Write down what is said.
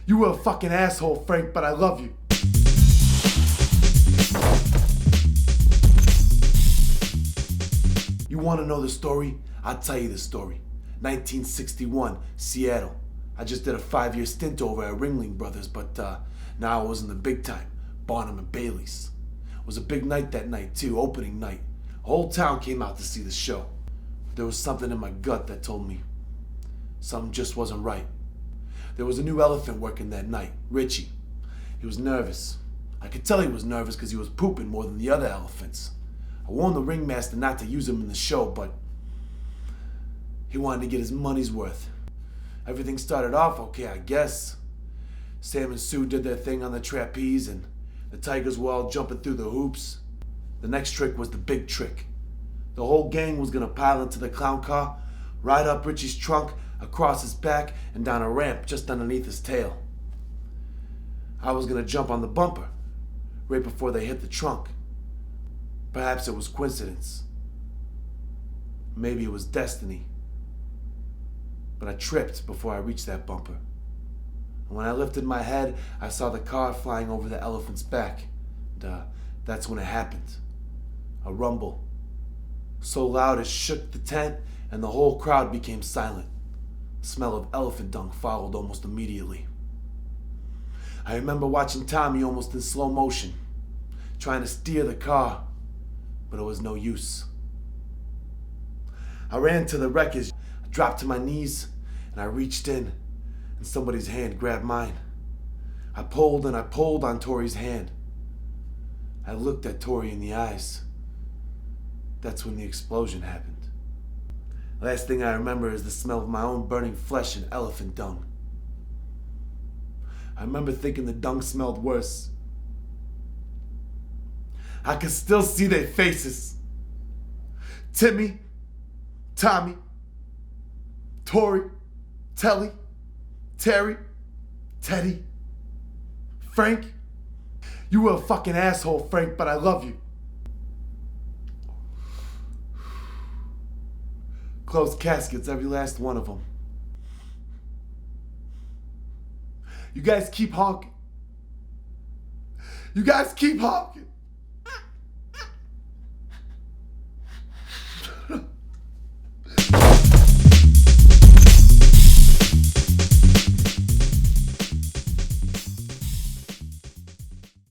You were a fucking asshole, Frank, but I love you. You want to know the story? I'll tell you the story. 1961, Seattle. I just did a 5-year stint over at Ringling Brothers, but now I was in the big time, Barnum and Bailey's. It was a big night that night too, opening night. The whole town came out to see the show. There was something in my gut that told me something just wasn't right. There was a new elephant working that night, Richie. He was nervous. I could tell he was nervous because he was pooping more than the other elephants. I warned the ringmaster not to use him in the show, but he wanted to get his money's worth. Everything started off okay, I guess. Sam and Sue did their thing on the trapeze, and the tigers were all jumping through the hoops. The next trick was the big trick. The whole gang was gonna pile into the clown car, ride up Richie's trunk, across his back, and down a ramp just underneath his tail. I was gonna jump on the bumper, right before they hit the trunk. Perhaps it was coincidence. Maybe it was destiny. But I tripped before I reached that bumper. And when I lifted my head, I saw the car flying over the elephant's back. And that's when it happened. A rumble. So loud it shook the tent, and the whole crowd became silent. The smell of elephant dung followed almost immediately. I remember watching Tommy almost in slow motion, trying to steer the car, but it was no use. I ran to the wreckage, I dropped to my knees, and I reached in, and somebody's hand grabbed mine. I pulled and I pulled on Tori's hand. I looked at Tori in the eyes. That's when the explosion happened. Last thing I remember is the smell of my own burning flesh and elephant dung. I remember thinking the dung smelled worse. I could still see their faces. Timmy, Tommy, Tori, Telly, Terry, Teddy, Frank. You were a fucking asshole, Frank, but I love you. Closed caskets, every last one of them. You guys keep honking. You guys keep honking.